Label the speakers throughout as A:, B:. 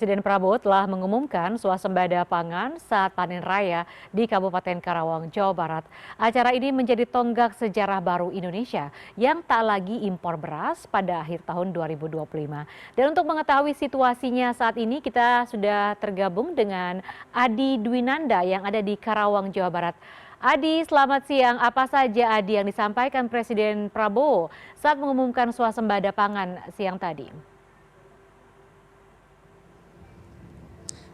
A: Presiden Prabowo telah mengumumkan swasembada pangan saat panen raya di Kabupaten Karawang, Jawa Barat. Acara ini menjadi tonggak sejarah baru Indonesia yang tak lagi impor beras pada akhir tahun 2025. Dan untuk mengetahui situasinya saat ini, kita sudah tergabung dengan Adi Dwinanda yang ada di Karawang, Jawa Barat. Adi, selamat siang. Apa saja Adi yang disampaikan Presiden Prabowo saat mengumumkan swasembada pangan siang tadi?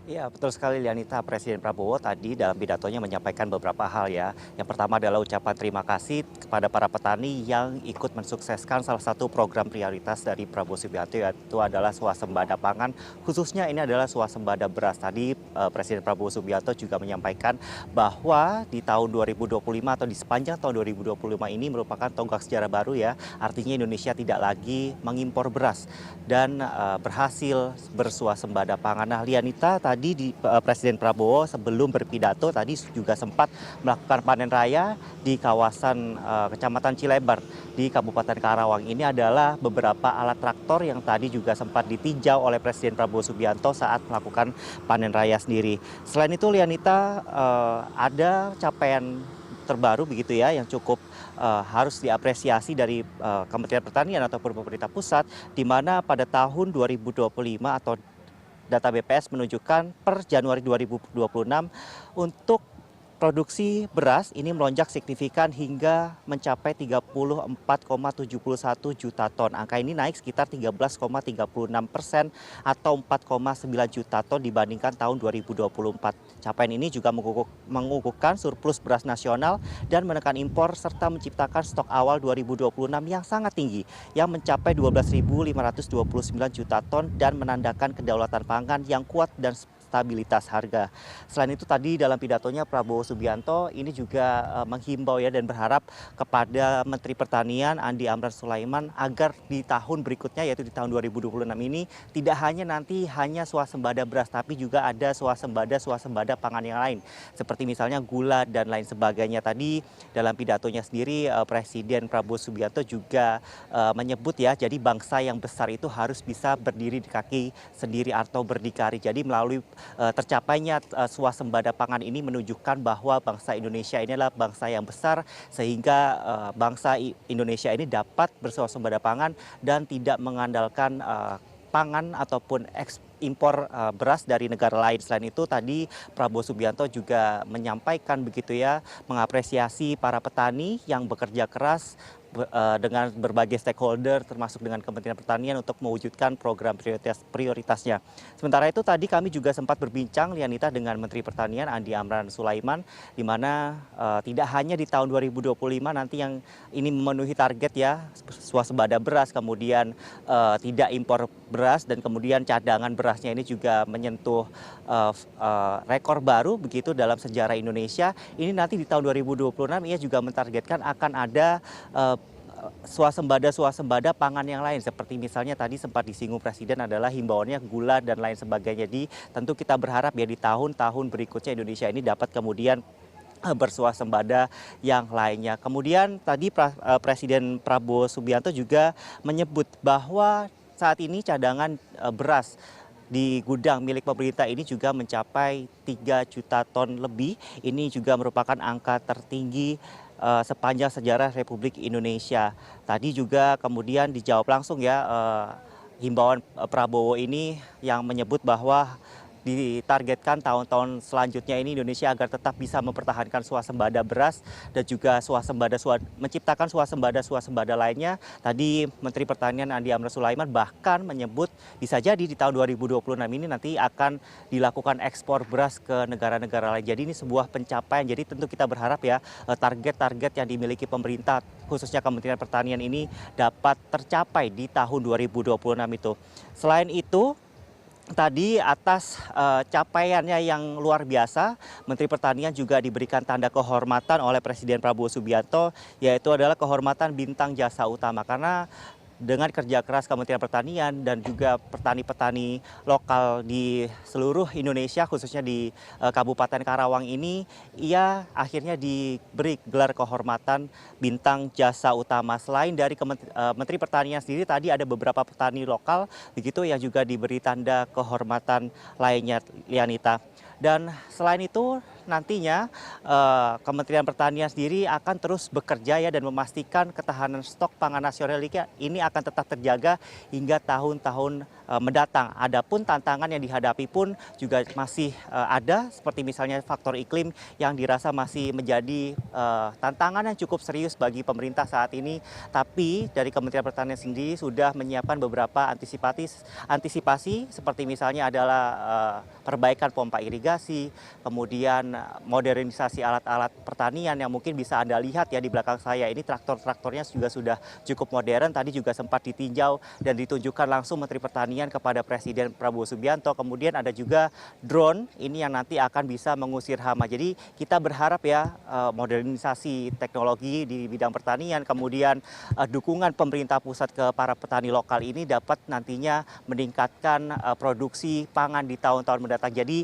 B: Iya, betul sekali Lianita. Presiden Prabowo tadi dalam pidatonya menyampaikan beberapa hal ya. Yang pertama adalah ucapan terima kasih kepada para petani yang ikut mensukseskan salah satu program prioritas dari Prabowo Subianto, yaitu adalah swasembada pangan. Khususnya ini adalah swasembada beras. Tadi Presiden Prabowo Subianto juga menyampaikan bahwa di tahun 2025 atau di sepanjang tahun 2025 ini merupakan tonggak sejarah baru ya. Artinya Indonesia tidak lagi mengimpor beras dan berhasil bersuasembada pangan. Nah, Lianita, tadi Presiden Prabowo sebelum berpidato tadi juga sempat melakukan panen raya di kawasan Kecamatan Cilebar di Kabupaten Karawang. Ini adalah beberapa alat traktor yang tadi juga sempat ditinjau oleh Presiden Prabowo Subianto saat melakukan panen raya sendiri. Selain itu, Lianita, ada capaian terbaru begitu ya yang cukup harus diapresiasi dari Kementerian Pertanian ataupun pemerintah pusat, di mana pada tahun 2025 atau data BPS menunjukkan per Januari 2026 untuk produksi beras ini melonjak signifikan hingga mencapai 34,71 juta ton. Angka ini naik sekitar 13,36% atau 4,9 juta ton dibandingkan tahun 2024. Capaian ini juga mengukuhkan surplus beras nasional dan menekan impor serta menciptakan stok awal 2026 yang sangat tinggi yang mencapai 12.529 juta ton dan menandakan kedaulatan pangan yang kuat dan stabilitas harga. Selain itu tadi dalam pidatonya Prabowo Subianto ini juga menghimbau ya dan berharap kepada Menteri Pertanian Andi Amran Sulaiman agar di tahun berikutnya yaitu di tahun 2026 ini tidak hanya swasembada beras tapi juga ada swasembada pangan yang lain seperti misalnya gula dan lain sebagainya. Tadi dalam pidatonya sendiri Presiden Prabowo Subianto juga menyebut ya, jadi bangsa yang besar itu harus bisa berdiri di kaki sendiri atau berdikari. Jadi melalui tercapainya swasembada pangan ini menunjukkan bahwa bangsa Indonesia ini adalah bangsa yang besar sehingga bangsa Indonesia ini dapat berswasembada pangan dan tidak mengandalkan pangan ataupun impor beras dari negara lain. Selain itu tadi Prabowo Subianto juga menyampaikan begitu ya, mengapresiasi para petani yang bekerja keras dengan berbagai stakeholder termasuk dengan Kementerian Pertanian untuk mewujudkan program prioritasnya. Sementara itu tadi kami juga sempat berbincang Lianita dengan Menteri Pertanian Andi Amran Sulaiman, di mana tidak hanya di tahun 2025 nanti yang ini memenuhi target ya swasembada beras, kemudian tidak impor beras dan kemudian cadangan berasnya ini juga menyentuh rekor baru begitu dalam sejarah Indonesia. Ini nanti di tahun 2026 ia juga mentargetkan akan ada swasembada pangan yang lain seperti misalnya tadi sempat disinggung Presiden adalah himbauannya gula dan lain sebagainya. Jadi tentu kita berharap ya di tahun-tahun berikutnya Indonesia ini dapat kemudian bersuasembada yang lainnya. Kemudian tadi Presiden Prabowo Subianto juga menyebut bahwa saat ini cadangan beras di gudang milik pemerintah ini juga mencapai 3 juta ton lebih. Ini juga merupakan angka tertinggi sepanjang sejarah Republik Indonesia. Tadi juga kemudian dijawab langsung ya himbauan Prabowo ini yang menyebut bahwa ditargetkan tahun-tahun selanjutnya ini Indonesia agar tetap bisa mempertahankan swasembada beras dan juga menciptakan swasembada lainnya. Tadi Menteri Pertanian Andi Amran Sulaiman bahkan menyebut bisa jadi di tahun 2026 ini nanti akan dilakukan ekspor beras ke negara-negara lain. Jadi ini sebuah pencapaian. Jadi tentu kita berharap ya target-target yang dimiliki pemerintah khususnya Kementerian Pertanian ini dapat tercapai di tahun 2026 itu. Selain itu tadi atas capaiannya yang luar biasa, Menteri Pertanian juga diberikan tanda kehormatan oleh Presiden Prabowo Subianto, yaitu adalah kehormatan Bintang Jasa Utama. Karena dengan kerja keras Kementerian Pertanian dan juga petani-petani lokal di seluruh Indonesia, khususnya di Kabupaten Karawang ini, ia akhirnya diberi gelar kehormatan Bintang Jasa Utama. Selain dari Menteri Pertanian sendiri, tadi ada beberapa petani lokal begitu yang juga diberi tanda kehormatan lainnya, Lianita. Dan selain itu nantinya Kementerian Pertanian sendiri akan terus bekerja ya dan memastikan ketahanan stok pangan nasional ini akan tetap terjaga hingga tahun-tahun mendatang. Adapun tantangan yang dihadapi pun juga masih ada, seperti misalnya faktor iklim yang dirasa masih menjadi tantangan yang cukup serius bagi pemerintah saat ini. Tapi dari Kementerian Pertanian sendiri sudah menyiapkan beberapa antisipasi seperti misalnya adalah perbaikan pompa irigasi, kemudian modernisasi alat-alat pertanian yang mungkin bisa Anda lihat ya di belakang saya ini, traktor-traktornya juga sudah cukup modern. Tadi juga sempat ditinjau dan ditunjukkan langsung Menteri Pertanian kepada Presiden Prabowo Subianto. Kemudian ada juga drone ini yang nanti akan bisa mengusir hama. Jadi kita berharap ya modernisasi teknologi di bidang pertanian, kemudian dukungan pemerintah pusat ke para petani lokal ini dapat nantinya meningkatkan produksi pangan di tahun-tahun mendatang. Jadi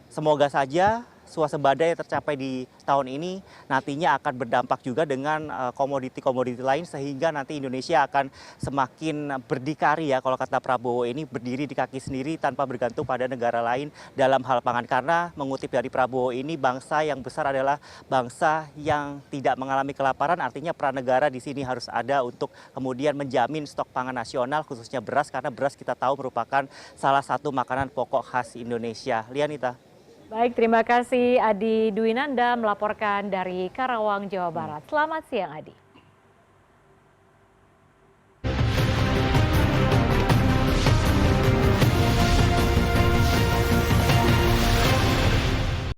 B: semoga saja swasembada yang tercapai di tahun ini nantinya akan berdampak juga dengan komoditi-komoditi lain, sehingga nanti Indonesia akan semakin berdikari ya, kalau kata Prabowo ini, berdiri di kaki sendiri tanpa bergantung pada negara lain dalam hal pangan. Karena mengutip dari Prabowo ini, bangsa yang besar adalah bangsa yang tidak mengalami kelaparan, artinya peran negara di sini harus ada untuk kemudian menjamin stok pangan nasional, khususnya beras, karena beras kita tahu merupakan salah satu makanan pokok khas Indonesia. Lianita.
A: Baik, terima kasih Adi Dwinanda melaporkan dari Karawang, Jawa Barat. Selamat siang, Adi.